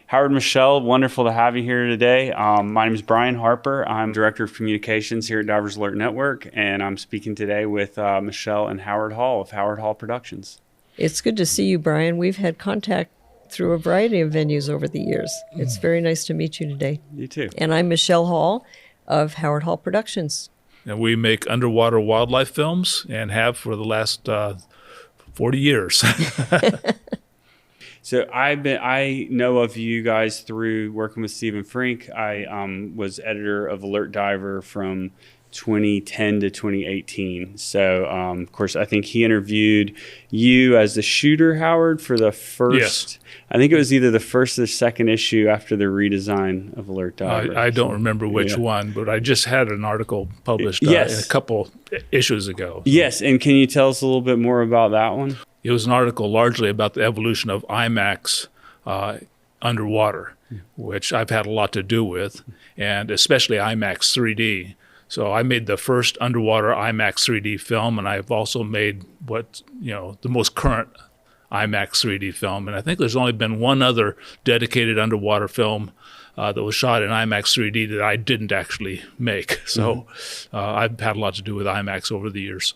Howard, Michele, wonderful to have you here today. My name is Brian Harper. I'm Director of Communications here at Divers Alert Network, and I'm speaking today with Michele and Howard Hall of Howard Hall Productions. It's good to see you, Brian. We've had contact through a variety of venues over the years. It's very nice to meet you today. You too. And I'm Michele Hall of Howard Hall Productions. And we make underwater wildlife films and have for the last 40 years. So I know of you guys through working with Stephen Frink. I was editor of Alert Diver from 2010 to 2018. So, of course, I think he interviewed you as the shooter, Howard, for the first, Yes. I think it was either the first or the second issue after the redesign of Alert Diver. I don't remember which one, but I just had an article published Yes. a couple issues ago. Yes, and can you tell us a little bit more about that one? It was an article largely about the evolution of IMAX underwater, which I've had a lot to do with, and especially IMAX 3D. So I made the first underwater IMAX 3D film, and I've also made the most current IMAX 3D film. And I think there's only been one other dedicated underwater film that was shot in IMAX 3D that I didn't actually make. So I've had a lot to do with IMAX over the years.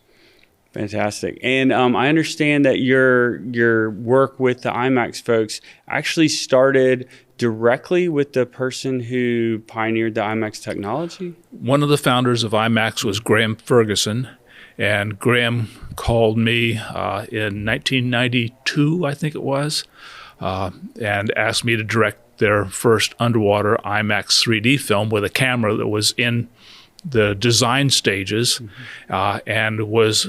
Fantastic. And I understand that your work with the IMAX folks actually started directly with the person who pioneered the IMAX technology? One of the founders of IMAX was Graham Ferguson, and Graham called me in 1992, I think it was, and asked me to direct their first underwater IMAX 3D film with a camera that was in the design stages and was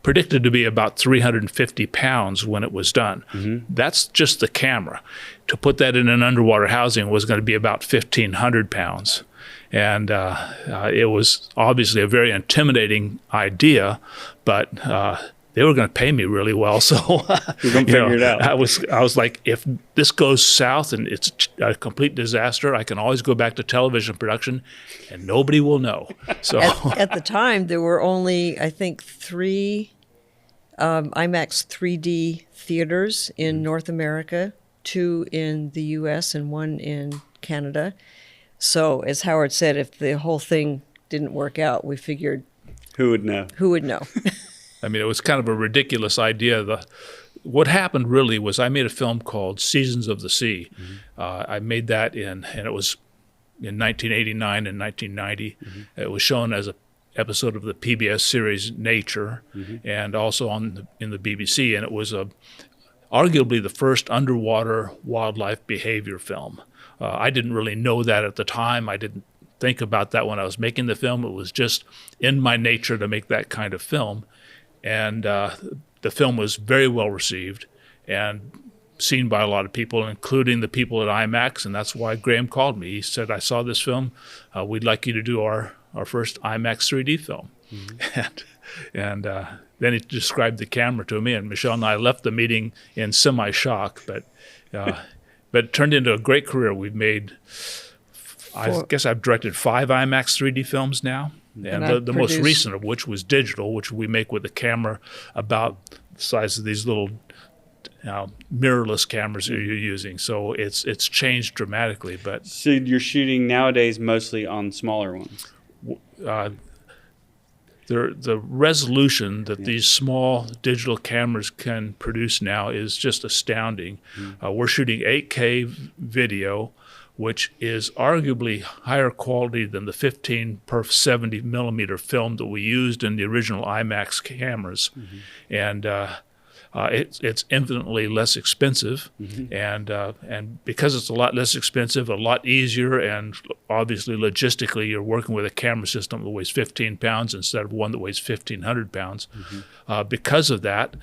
predicted to be about 350 pounds when it was done. That's just the camera. To put that in an underwater housing was going to be about 1,500 pounds. And it was obviously a very intimidating idea, but they were going to pay me really well. So You're going to figure it out. I was like, if this goes south and it's a complete disaster, I can always go back to television production and nobody will know. So At the time, there were only, I think, 3 IMAX 3D theaters in North America, 2 in the U.S. and 1 in Canada. So, as Howard said, if the whole thing didn't work out, we figured, Who would know? who would know? I mean, it was kind of a ridiculous idea. What happened really was I made a film called Seasons of the Sea. I made that and it was in 1989 and 1990. It was shown as an episode of the PBS series Nature and also in the BBC. And it was arguably the first underwater wildlife behavior film. I didn't really know that at the time. I didn't think about that when I was making the film. It was just in my nature to make that kind of film. And the film was very well received and seen by a lot of people, including the people at IMAX, and that's why Graham called me. He said, I saw this film. We'd like you to do our first IMAX 3D film. And then he described the camera to me, and Michele and I left the meeting in semi-shock, but it turned into a great career. We've made, I guess I've directed 5 IMAX 3D films now. And the most recent of which was digital, which we make with a camera about the size of these little mirrorless cameras that you're using. So it's changed dramatically. But So you're shooting nowadays mostly on smaller ones? the resolution that these small digital cameras can produce now is just astounding. We're shooting 8K video, which is arguably higher quality than the 15 per 70 millimeter film that we used in the original IMAX cameras. And it's infinitely less expensive, and because it's a lot less expensive, a lot easier, and obviously logistically you're working with a camera system that weighs 15 pounds instead of one that weighs 1,500 pounds. Because of that,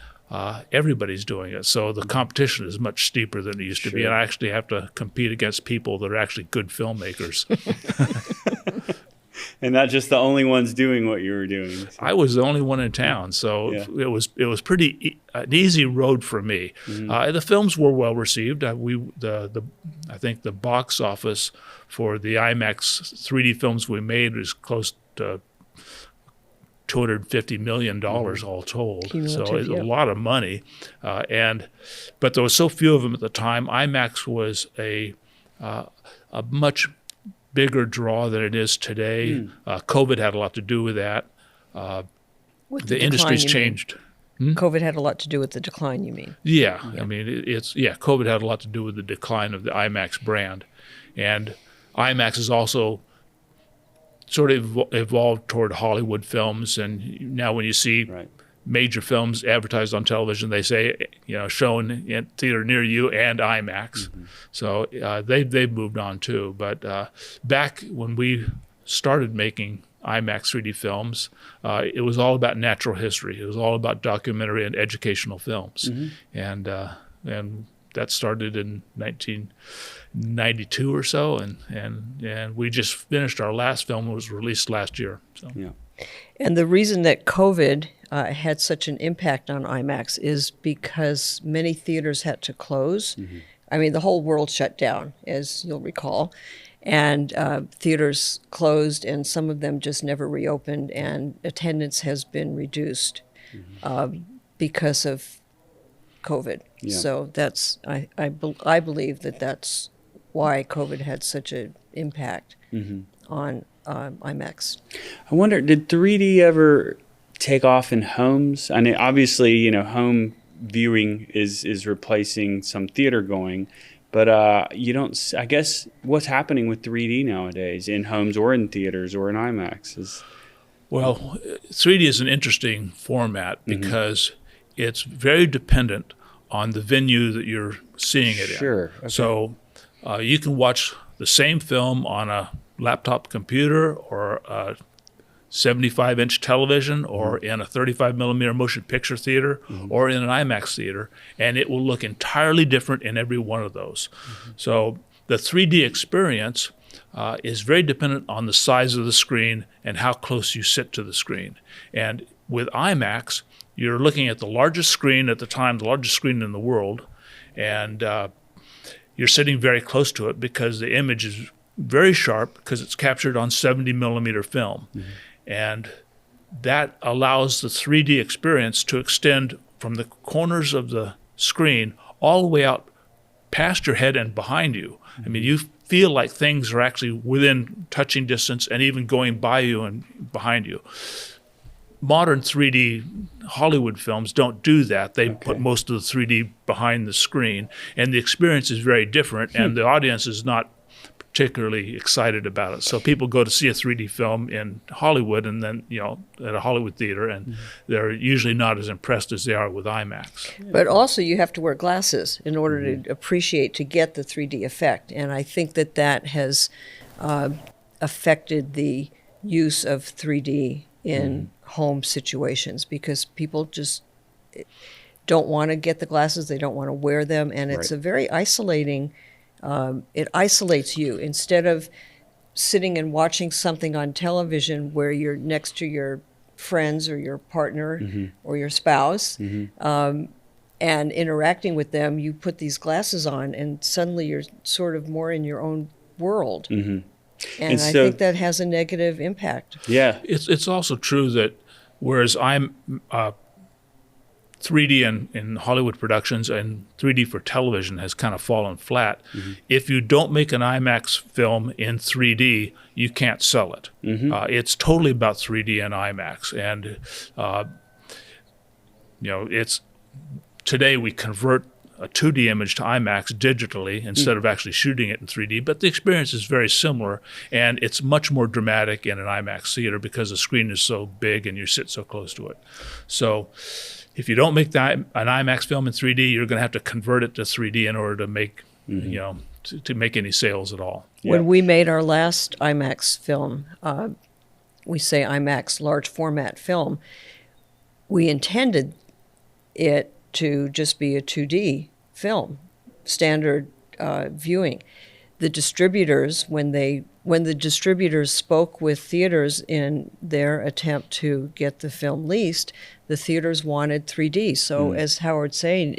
everybody's doing it. So the competition is much steeper than it used to be, and I actually have to compete against people that are actually good filmmakers. And not just the only ones doing what you were doing. So. I was the only one in town, so it was pretty an easy road for me. The films were well received. I think the box office for the IMAX 3D films we made is close to $250 million all told. Cumulative, So it's yeah. a lot of money. But there were so few of them at the time. IMAX was a much bigger draw than it is today. COVID had a lot to do with that. With The decline, industry's you mean? changed. COVID had a lot to do with the decline, you mean? Yeah, I mean, COVID had a lot to do with the decline of the IMAX brand. And IMAX has also sort of evolved toward Hollywood films. And now when you see Right. major films advertised on television, they say, shown in theater near you and IMAX. So they've moved on too. But back when we started making IMAX 3D films, it was all about natural history. It was all about documentary and educational films. And that started in 1992 or so, and we just finished our last film. It was released last year. So. Yeah. And the reason that COVID had such an impact on IMAX is because many theaters had to close. I mean, the whole world shut down, as you'll recall, and theaters closed, and some of them just never reopened, and attendance has been reduced because of COVID. Yeah. So that's I believe that that's why COVID had such an impact on IMAX. I wonder, did 3D ever take off in homes? I mean, obviously, home viewing is replacing some theater going, but you don't. I guess what's happening with 3D nowadays in homes or in theaters or in IMAX is. Well, 3D is an interesting format because it's very dependent on the venue that you're seeing it in. Sure. Okay. So you can watch the same film on a laptop computer or a 75-inch television or in a 35-millimeter motion picture theater or in an IMAX theater, and it will look entirely different in every one of those. So the 3D experience is very dependent on the size of the screen and how close you sit to the screen. And with IMAX, you're looking at the largest screen at the time, the largest screen in the world, and you're sitting very close to it because the image is very sharp because it's captured on 70-millimeter film. And that allows the 3D experience to extend from the corners of the screen all the way out past your head and behind you. I mean, you feel like things are actually within touching distance and even going by you and behind you. Modern 3D Hollywood films don't do that. They put most of the 3D behind the screen, and the experience is very different, and the audience is not particularly excited about it. So people go to see a 3D film in Hollywood and then, at a Hollywood theater, and they're usually not as impressed as they are with IMAX. But also you have to wear glasses in order to appreciate, to get the 3D effect. And I think that has affected the use of 3D in home situations because people just don't want to get the glasses. They don't want to wear them. And it's a very isolating it isolates you. Instead of sitting and watching something on television where you're next to your friends or your partner or your spouse and interacting with them, you put these glasses on and suddenly you're sort of more in your own world. And I think that has a negative impact. Yeah. It's also true that whereas I'm 3D in Hollywood productions and 3D for television has kind of fallen flat. If you don't make an IMAX film in 3D, you can't sell it. It's totally about 3D and IMAX. And, it's today we convert a 2D image to IMAX digitally instead of actually shooting it in 3D, but the experience is very similar, and it's much more dramatic in an IMAX theater because the screen is so big and you sit so close to it. So if you don't make an IMAX film in 3D, you're going to have to convert it to 3D in order to make, to make any sales at all. When we made our last IMAX film, we say IMAX large format film, we intended it to just be a 2D film, standard viewing. The distributors, when the distributors spoke with theaters in their attempt to get the film leased, the theaters wanted 3D. So as Howard's saying,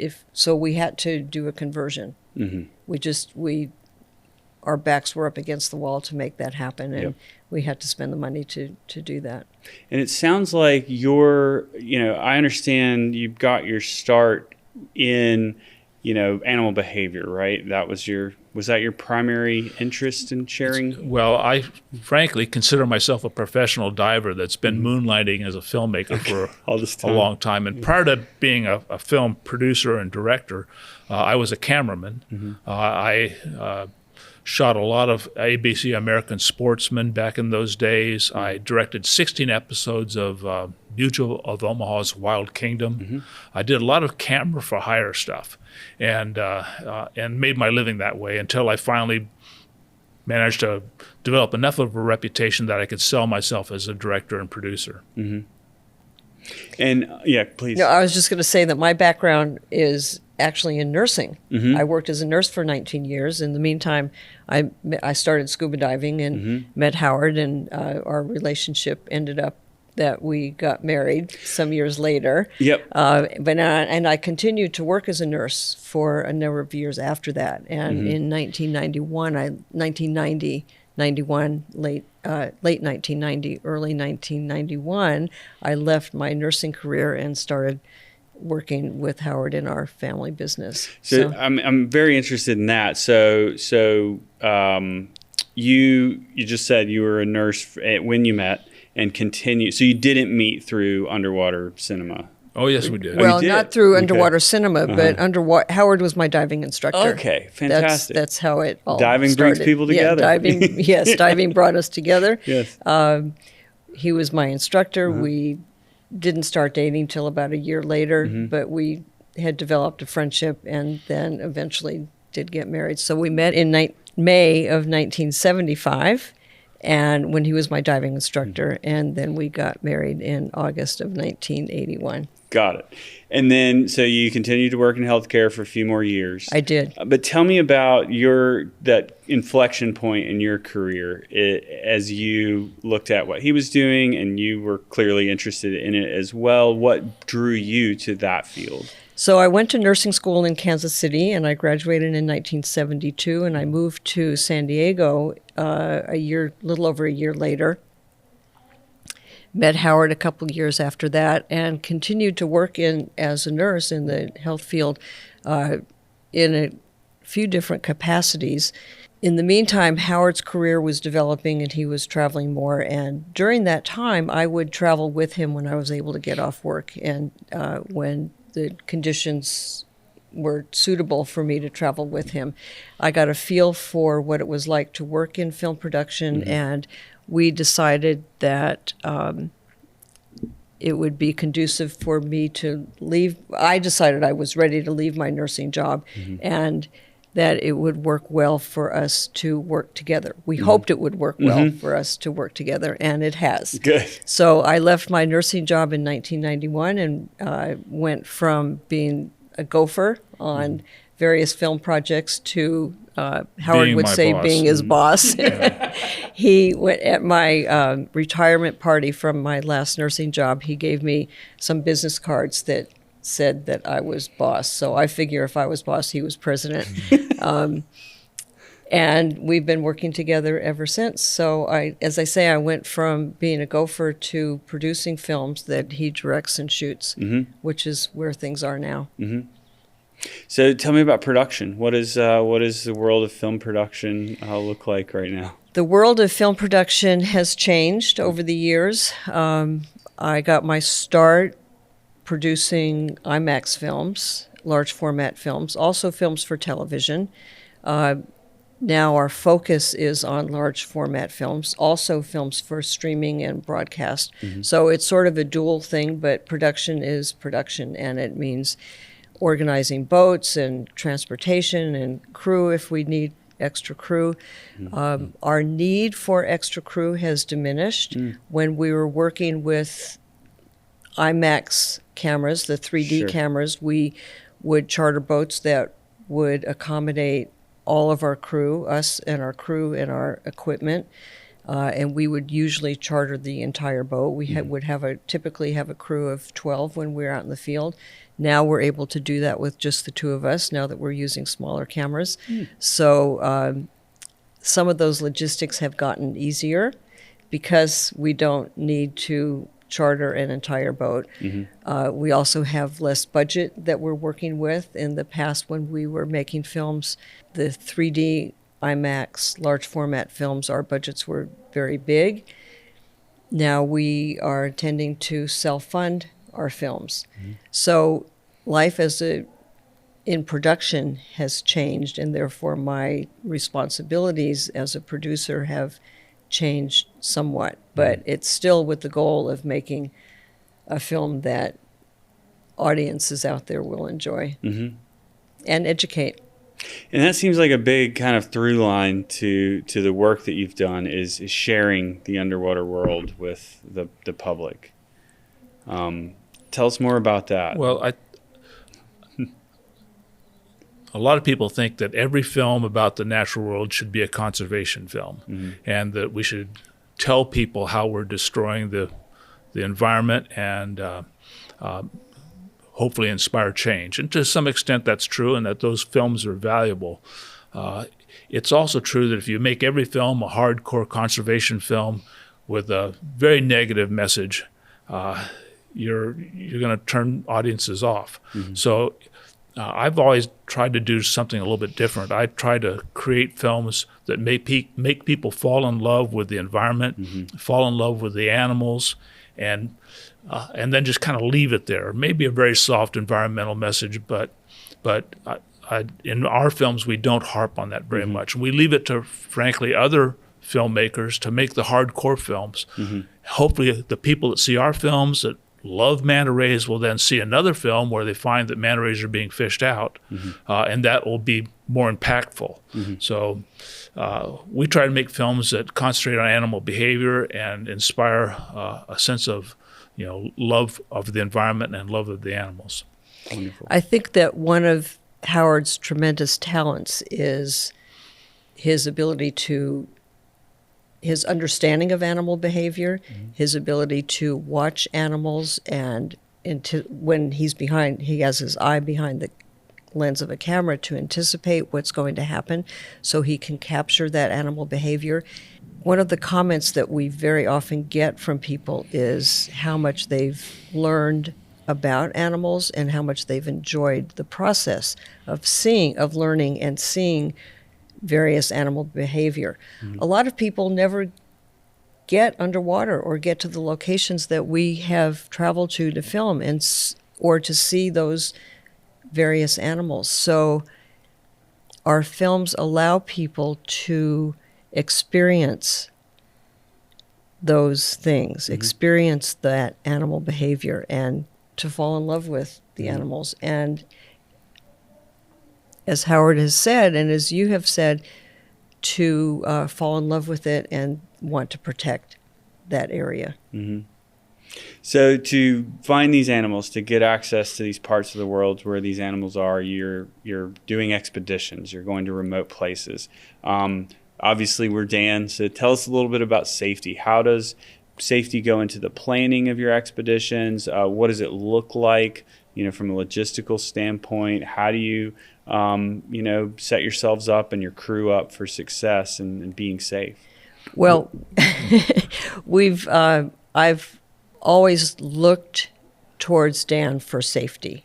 we had to do a conversion. Our backs were up against the wall to make that happen, and we had to spend the money to do that. And it sounds like I understand you got your start in, animal behavior, right? Was that your primary interest in sharing? Well, I frankly consider myself a professional diver that's been moonlighting as a filmmaker for All this a time. long time. And prior to being a film producer and director, I was a cameraman. I shot a lot of ABC American Sportsmen back in those days. I directed 16 episodes of Mutual of Omaha's Wild Kingdom. I did a lot of camera for hire stuff, and made my living that way until I finally managed to develop enough of a reputation that I could sell myself as a director and producer. And yeah, please. No, I was just going to say that my background is actually in nursing. I worked as a nurse for 19 years. In the meantime, I started scuba diving and met Howard, and our relationship ended up that we got married some years later. Yep. And I continued to work as a nurse for a number of years after that. And in 1990, late 1990, early 1991, I left my nursing career and started working with Howard in our family business. So I'm very interested in that. So you just said you were a nurse when you met and continued. So you didn't meet through underwater cinema. Oh, yes, we did. Well, did? not through underwater Okay. cinema, but Howard was my diving instructor. Okay, fantastic. That's how it all Diving started. brings people together. Yeah, diving. Yes, diving brought us together. Yes. He was my instructor. We didn't start dating till about a year later, but we had developed a friendship and then eventually did get married. So we met in May of 1975, and when he was my diving instructor, and then we got married in August of 1981. Got it. And then, so you continued to work in healthcare for a few more years. I did. But tell me about that inflection point in your career as you looked at what he was doing and you were clearly interested in it as well. What drew you to that field? So I went to nursing school in Kansas City, and I graduated in 1972, and I moved to San Diego little over a year later. Met Howard a couple of years after that, and continued to work as a nurse in the health field in a few different capacities. In the meantime, Howard's career was developing and he was traveling more. And during that time, I would travel with him when I was able to get off work and when the conditions were suitable for me to travel with him. I got a feel for what it was like to work in film production, and we decided that it would be conducive for me to leave. I decided I was ready to leave my nursing job, and that it would work well for us to work together. We hoped it would work well for us to work together, and it has. Good. So I left my nursing job in 1991 and went from being a gopher on various film projects to Howard Being would my say boss. being his boss. He went at my retirement party from my last nursing job. He gave me some business cards that said that I was boss. So I figure if I was boss, he was president. And we've been working together ever since. So as I say, I went from being a gopher to producing films that he directs and shoots, which is where things are now. So tell me about production. What is the world of film production look like right now? The world of film production has changed over the years. I got my start producing IMAX films, large format films, also films for television. Now our focus is on large format films, also films for streaming and broadcast. So it's sort of a dual thing, but production is production, and it means organizing boats and transportation and crew if we need extra crew. Our need for extra crew has diminished. When we were working with IMAX cameras, the 3D Sure. cameras, we would charter boats that would accommodate all of our crew, us and our equipment, and we would usually charter the entire boat. We would typically have a crew of 12 when we're out in the field. Now we're able to do that with just the two of us, now that we're using smaller cameras. So some of those logistics have gotten easier. because we don't need to charter an entire boat. We also have less budget that we're working with. In the past, when we were making films, the 3D IMAX large format films, our budgets were very big. Now we are tending to self-fund our films. So life in production has changed, and therefore my responsibilities as a producer have changed somewhat. But it's still with the goal of making a film that audiences out there will enjoy and educate. And that seems like a big kind of through line to the work that you've done is sharing the underwater world with the public. Tell us more about that. Well, a lot of people think that every film about the natural world should be a conservation film, and that we should tell people how we're destroying the environment and hopefully inspire change. And to some extent that's true, and that those films are valuable. It's also true that if you make every film a hardcore conservation film with a very negative message, you're going to turn audiences off. So I've always tried to do something a little bit different. I try to create films that make people fall in love with the environment, fall in love with the animals, and then just kind of leave it there. Maybe a very soft environmental message, but in our films we don't harp on that very much. We leave it to, frankly, other filmmakers to make the hardcore films. Hopefully the people that see our films that love manta rays will then see another film where they find that manta rays are being fished out, and that will be more impactful. So we try to make films that concentrate on animal behavior and inspire a sense of love of the environment and love of the animals. Wonderful. I think that one of Howard's tremendous talents is his ability to his understanding of animal behavior, his ability to watch animals, and when he has his eye behind the lens of a camera to anticipate what's going to happen so he can capture that animal behavior. One of the comments that we very often get from people is how much they've learned about animals and how much they've enjoyed the process of learning and seeing various animal behavior. A lot of people never get underwater or get to the locations that we have traveled to film or to see those various animals. So our films allow people to experience those things, experience that animal behavior, and to fall in love with the animals. And as Howard has said, and as you have said, to fall in love with it and want to protect that area. So to find these animals, to get access to these parts of the world where these animals are, you're doing expeditions, you're going to remote places. Obviously, we're DAN, so tell us a little bit about safety. How does safety go into the planning of your expeditions? What does it look like, from a logistical standpoint? How do you set yourselves up and your crew up for success and being safe? Well, I've always looked towards DAN for safety.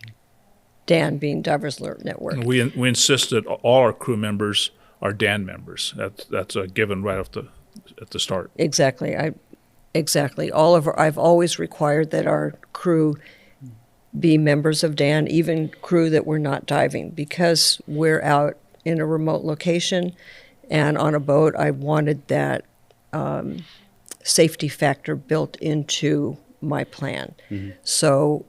DAN being Divers Alert Network. And we insist that all our crew members are DAN members. That's a given right at the start. Exactly. I've always required that our crew be members of DAN, even crew that were not diving, because we're out in a remote location and on a boat. I wanted that safety factor built into my plan. So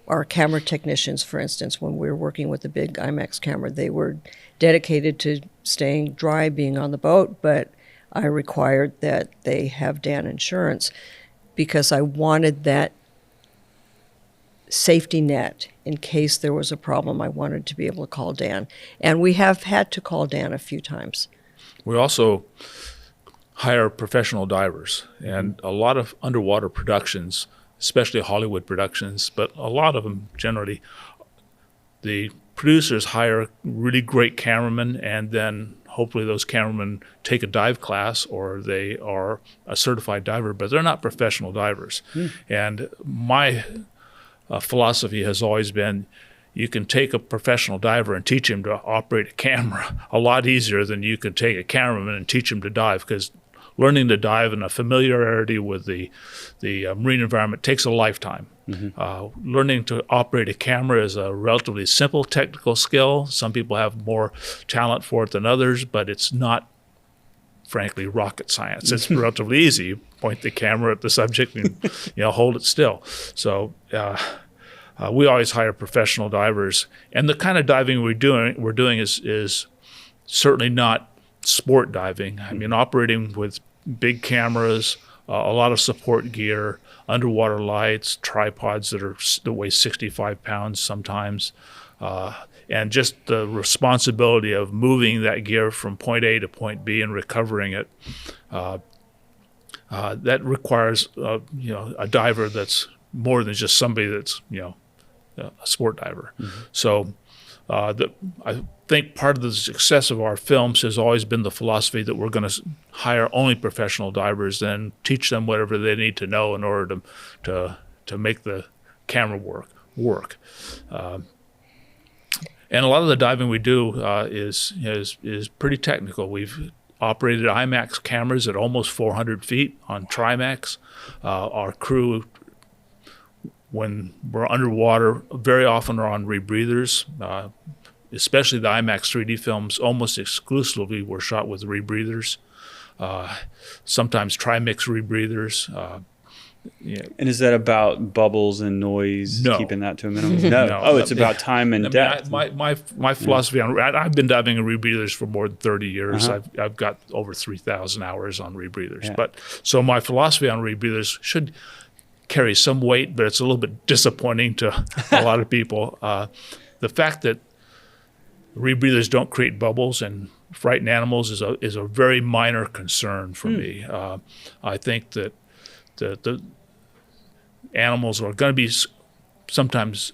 our camera technicians, for instance, when we were working with the big IMAX camera, they were dedicated to staying dry, being on the boat, but I required that they have DAN insurance because I wanted that safety net in case there was a problem. I wanted to be able to call DAN. And we have had to call DAN a few times. We also hire professional divers, and a lot of underwater productions, especially Hollywood productions, but a lot of them generally, the producers hire really great cameramen and then hopefully those cameramen take a dive class or they are a certified diver, but they're not professional divers. And my philosophy has always been, you can take a professional diver and teach him to operate a camera a lot easier than you can take a cameraman and teach him to dive, because learning to dive and a familiarity with the marine environment takes a lifetime. Learning to operate a camera is a relatively simple technical skill. Some people have more talent for it than others, but it's not, frankly, rocket science. It's relatively easy. You point the camera at the subject and hold it still. So we always hire professional divers, and the kind of diving we're doing is certainly not sport diving. I mean, operating with big cameras, a lot of support gear, underwater lights, tripods that weigh 65 pounds sometimes, and just the responsibility of moving that gear from point A to point B and recovering it. That requires a diver that's more than just somebody that's a sport diver. So I think part of the success of our films has always been the philosophy that we're going to hire only professional divers and teach them whatever they need to know in order to make the camera work. And a lot of the diving we do is pretty technical. We've operated IMAX cameras at almost 400 feet on Trimax. Our crew, when we're underwater, very often are on rebreathers. Especially the IMAX 3D films, almost exclusively were shot with rebreathers. Sometimes trimix rebreathers. And is that about bubbles and noise, No. keeping that to a minimum? No. Oh, it's about time and depth. My philosophy on I've been diving in rebreathers for more than 30 years. I've got over 3,000 hours on rebreathers. Yeah. But so my philosophy on rebreathers should carry some weight, but it's a little bit disappointing to a lot of people. The fact that rebreathers don't create bubbles and frighten animals is a very minor concern for me. I think that the animals are going to be sometimes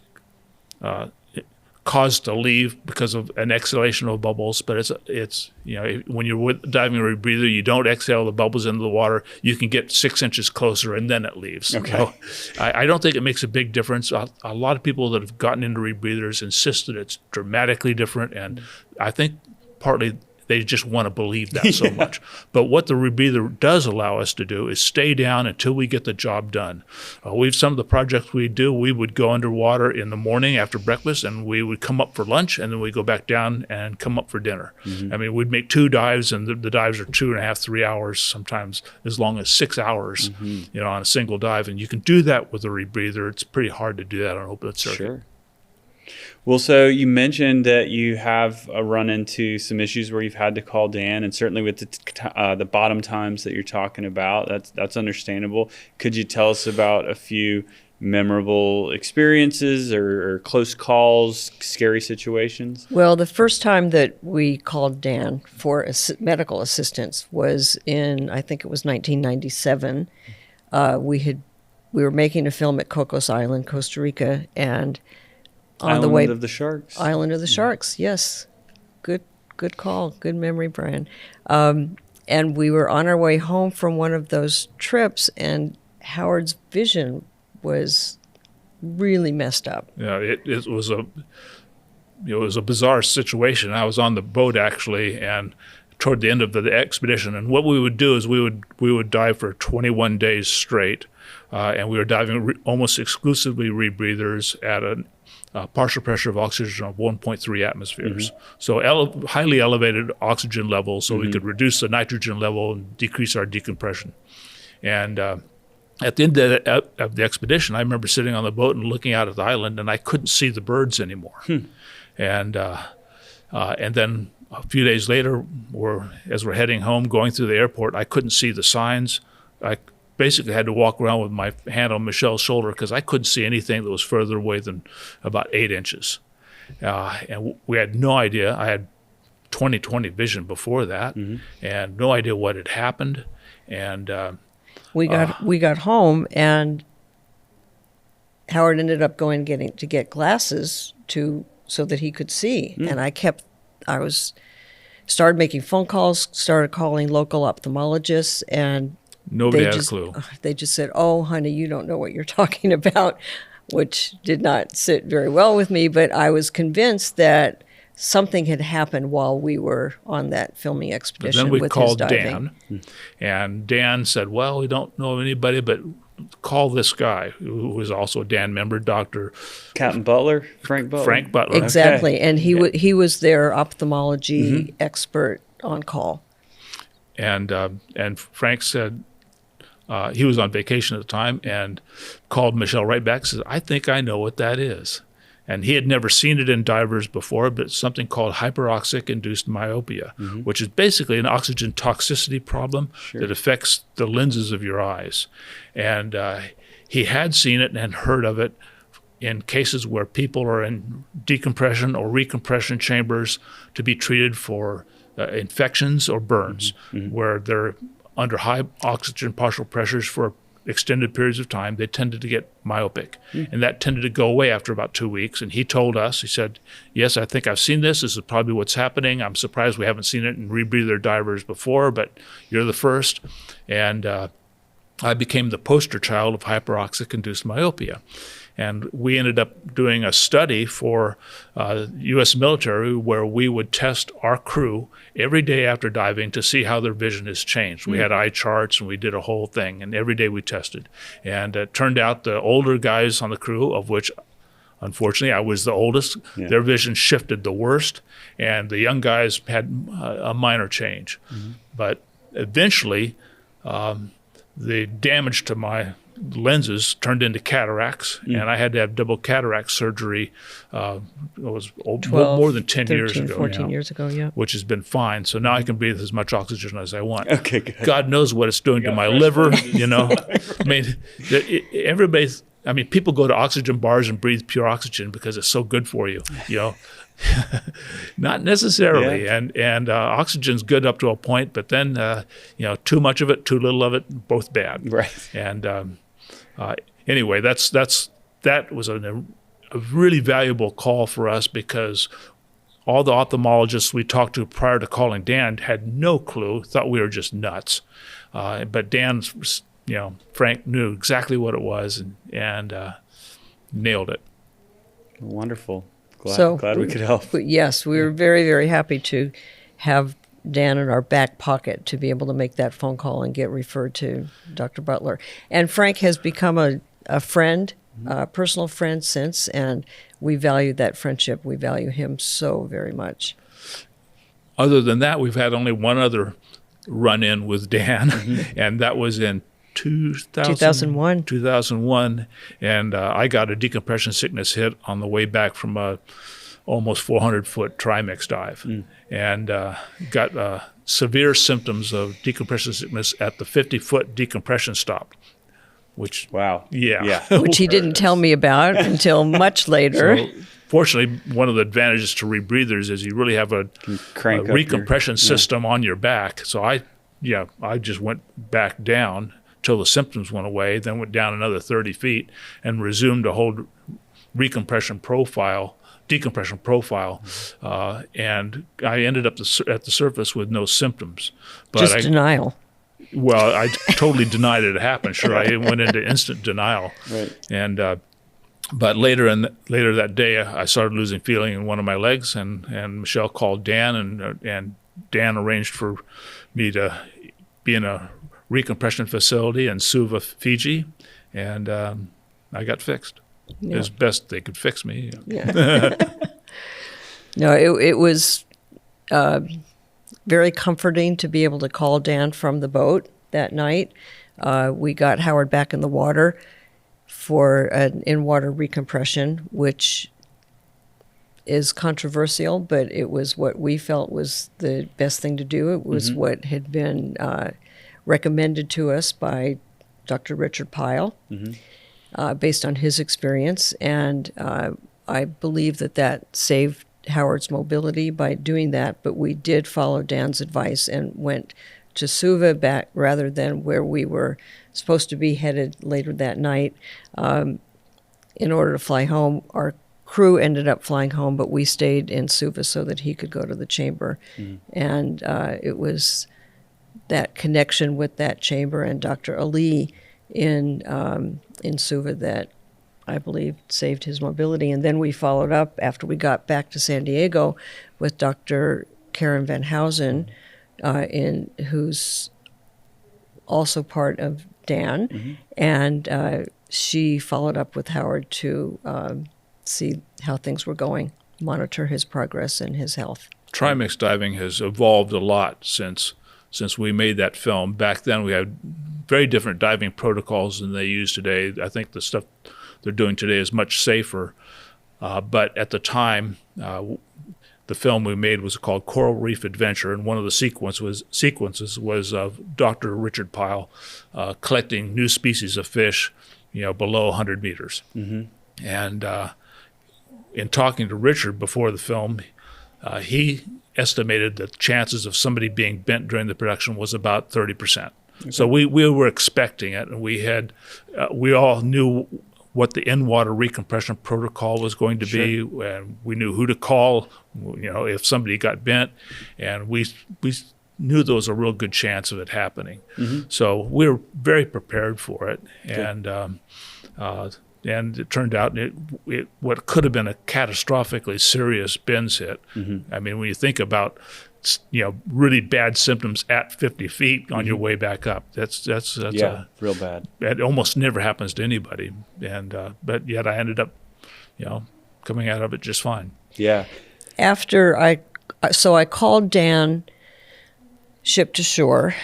caused to leave because of an exhalation of bubbles, but it's when you're diving a rebreather, you don't exhale the bubbles into the water. You can get 6 inches closer and then it leaves. Okay. So I don't think it makes a big difference. A lot of people that have gotten into rebreathers insist that it's dramatically different, and I think partly they just want to believe that so much. But what the rebreather does allow us to do is stay down until we get the job done. Some of the projects we do, we would go underwater in the morning after breakfast, and we would come up for lunch, and then we go back down and come up for dinner. I mean, we'd make 2 dives, and the dives are 2.5, 3 hours, sometimes as long as 6 hours, on a single dive. And you can do that with a rebreather. It's pretty hard to do that on an open circuit. Sure. Well, so you mentioned that you have run into some issues where you've had to call Dan, and certainly with the bottom times that you're talking about, that's understandable. Could you tell us about a few memorable experiences or close calls, scary situations? Well, the first time that we called Dan for medical assistance was in, I think it was 1997. We were making a film at Cocos Island, Costa Rica, and on the way, Island of the Sharks. Island of the Sharks, yes. Good call. Good memory, Brian. And we were on our way home from one of those trips, and Howard's vision was really messed up. Yeah, it was a bizarre situation. I was on the boat actually, and toward the end of the expedition, and what we would do is we would dive for 21 days straight, and we were diving almost exclusively rebreathers at a partial pressure of oxygen of 1.3 atmospheres. So highly elevated oxygen levels, so we could reduce the nitrogen level and decrease our decompression. And at the end of the expedition, I remember sitting on the boat and looking out at the island, and I couldn't see the birds anymore. And then a few days later, as we're heading home, going through the airport, I couldn't see the signs. I basically had to walk around with my hand on Michelle's shoulder because I couldn't see anything that was further away than about 8 inches. And we had no idea. I had 20/20 vision before that, and no idea what had happened. And we got home, and Howard ended up going to get glasses so that he could see. And I was started making phone calls, started calling local ophthalmologists, and Nobody had a clue. they just said, "Oh, honey, you don't know what you're talking about," which did not sit very well with me. But I was convinced that something had happened while we were on that filming expedition. Then we with called his diving. Dan, and Dan said, "Well, we don't know anybody, but call this guy who was also a Dan member, Dr. Captain Butler, Frank Butler. Frank Butler." Exactly, Okay. and he was their ophthalmology expert on call. And Frank said he was on vacation at the time and called Michele right back and said, "I think I know what that is." And he had never seen it in divers before, but it's something called hyperoxic-induced myopia, which is basically an oxygen toxicity problem that affects the lenses of your eyes. And he had seen it and heard of it in cases where people are in decompression or recompression chambers to be treated for infections or burns, where they're under high oxygen partial pressures for extended periods of time. They tended to get myopic, and that tended to go away after about 2 weeks. And he told us, he said, "Yes, I think I've seen this. This is probably what's happening. I'm surprised we haven't seen it in rebreather divers before, but you're the first." And I became the poster child of hyperoxic-induced myopia. And we ended up doing a study for U.S. military where we would test our crew every day after diving to see how their vision has changed. We had eye charts and we did a whole thing, and every day we tested. And it turned out the older guys on the crew, of which unfortunately I was the oldest, their vision shifted the worst, and the young guys had a minor change. But eventually the damage to my lenses turned into cataracts, and I had to have double cataract surgery. It was more than 10 years ago 14 now, years ago, yeah. which has been fine. So now I can breathe as much oxygen as I want. Okay, good. God knows what it's doing to my liver, you know. I mean, people go to oxygen bars and breathe pure oxygen because it's so good for you, you know. Not necessarily, and oxygen's good up to a point, but then too much of it, too little of it, both bad. Right. And anyway, that was a really valuable call for us, because all the ophthalmologists we talked to prior to calling Dan had no clue, thought we were just nuts. But Dan, Frank knew exactly what it was and nailed it. Wonderful. Glad we could help. Yes, we were very, very happy to have Dan in our back pocket to be able to make that phone call and get referred to Dr. Butler. And Frank has become a friend, a personal friend since, and we value that friendship. We value him so very much. Other than that, we've had only one other run-in with Dan, and that was in 2001, and I got a decompression sickness hit on the way back from a almost 400-foot trimix dive, and got severe symptoms of decompression sickness at the 50-foot decompression stop. Which which he didn't tell me about until much later. So, fortunately, one of the advantages to rebreathers is you really have a recompression system on your back. So I just went back down till the symptoms went away, then went down another 30 feet and resumed a whole decompression profile, and I ended up at the surface with no symptoms. But denial. Well, I totally denied it happened. Sure, I went into instant denial. Right. And but later that day, I started losing feeling in one of my legs, and Michele called Dan, and Dan arranged for me to be in a recompression facility in Suva, Fiji, and I got fixed as best they could fix me. Yeah. No, it was very comforting to be able to call Dan from the boat that night. We got Howard back in the water for an in-water recompression, which is controversial, but it was what we felt was the best thing to do. It was what had been recommended to us by Dr. Richard Pyle, based on his experience. And I believe that saved Howard's mobility by doing that, but we did follow Dan's advice and went to Suva back rather than where we were supposed to be headed later that night. In order to fly home, our crew ended up flying home, but we stayed in Suva so that he could go to the chamber. And it was that connection with that chamber and Dr. Ali in Suva that I believe saved his mobility. And then we followed up after we got back to San Diego with Dr. Karen Van Housen, who's also part of DAN, and she followed up with Howard to see how things were going, monitor his progress and his health. Trimix diving has evolved a lot since we made that film. Back then, we had very different diving protocols than they use today. I think the stuff they're doing today is much safer. But at the time, the film we made was called Coral Reef Adventure, and one of the sequences was of Dr. Richard Pyle collecting new species of fish, below 100 meters. And in talking to Richard before the film, he estimated that the chances of somebody being bent during the production was about 30%. Okay. So we were expecting it, and we all knew what the in-water recompression protocol was going to be, and we knew who to call, if somebody got bent, and we knew there was a real good chance of it happening. So we were very prepared for it, and it turned out what could have been a catastrophically serious bends hit. I mean, when you think about really bad symptoms at 50 feet on your way back up, that's real bad. It almost never happens to anybody, and but yet I ended up coming out of it just fine. Yeah. After I called Dan ship to shore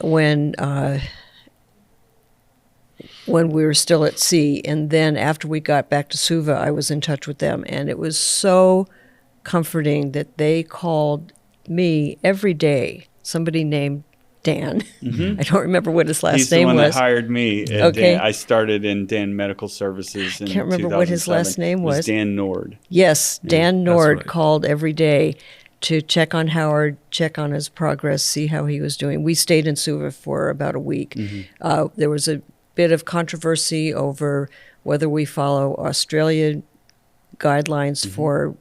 when we were still at sea, and then after we got back to Suva, I was in touch with them, and it was so comforting that they called me every day. Somebody named Dan. I don't remember what his last name was. He's the one that hired me. Okay. I started in DAN Medical Services in 2007. I can't remember what his last name was. It was Dan Nord. Yes, Dan Nord right. called every day to check on Howard, check on his progress, see how he was doing. We stayed in Suva for about a week. There was a bit of controversy over whether we follow Australian guidelines for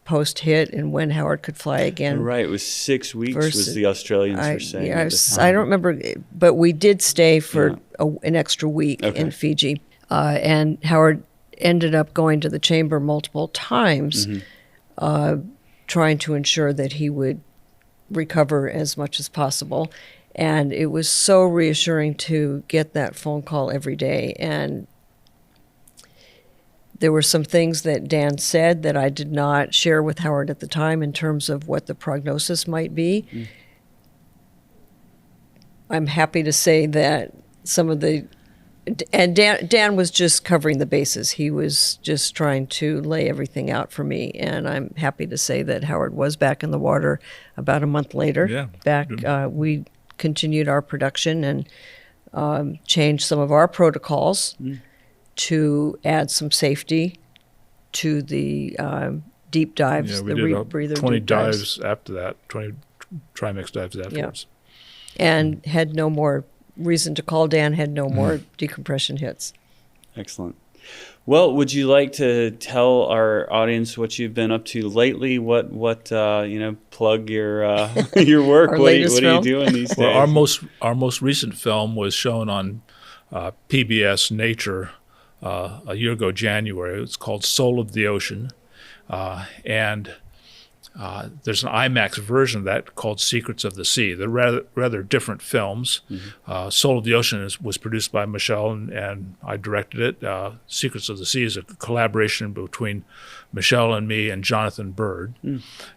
post-hit and when Howard could fly again. Right, it was 6 weeks was the Australians were saying at the time. I don't remember, but we did stay for an extra week in Fiji. And Howard ended up going to the chamber multiple times, trying to ensure that he would recover as much as possible. And it was so reassuring to get that phone call every day. And there were some things that Dan said that I did not share with Howard at the time in terms of what the prognosis might be. I'm happy to say that some of the... And Dan was just covering the bases. He was just trying to lay everything out for me. And I'm happy to say that Howard was back in the water about a month later. We continued our production and changed some of our protocols to add some safety to the deep dives, we the did rebreather 20 deep dives after that, 20 trimix dives afterwards. And had no more reason to call Dan, had no more decompression hits. Excellent. Well, would you like to tell our audience what you've been up to lately? What plug your your work. What are you doing these days? Well, our most recent film was shown on PBS Nature a year ago, January. It's called Soul of the Ocean, and there's an IMAX version of that called Secrets of the Sea. They're rather different films. Soul of the Ocean was produced by Michele, and I directed it. Secrets of the Sea is a collaboration between Michele and me and Jonathan Bird.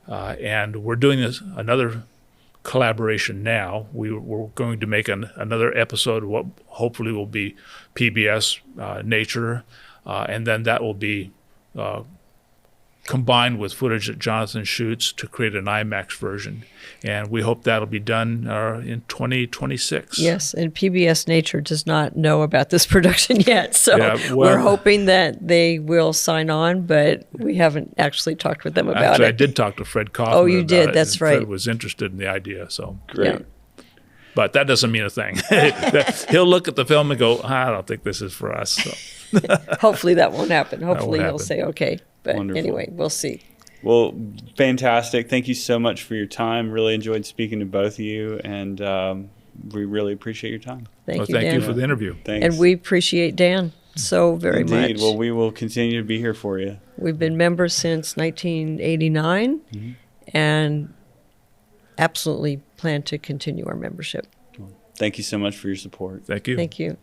And we're doing another collaboration now. We're going to make another episode of what hopefully will be PBS Nature, and then that will be combined with footage that Jonathan shoots to create an IMAX version. And we hope that'll be done in 2026. Yes, and PBS Nature does not know about this production yet, so we're hoping that they will sign on, but we haven't actually talked with them about it. I did talk to Fred Kaufman. Oh, you did? That's right. Fred was interested in the idea, so. Great. Yeah. But that doesn't mean a thing. He'll look at the film and go, I don't think this is for us. So. Hopefully that won't happen. Hopefully he'll happen. say okay. But Wonderful. anyway, we'll see. Well, fantastic. Thank you so much for your time. Really enjoyed speaking to both of you, and we really appreciate your time. Thank you, Thank Dan. you for the interview. Thanks. And we appreciate Dan so very Indeed. much. Well, we will continue to be here for you. We've been members since 1989 and absolutely plan to continue our membership. Thank you so much for your support. Thank you. Thank you.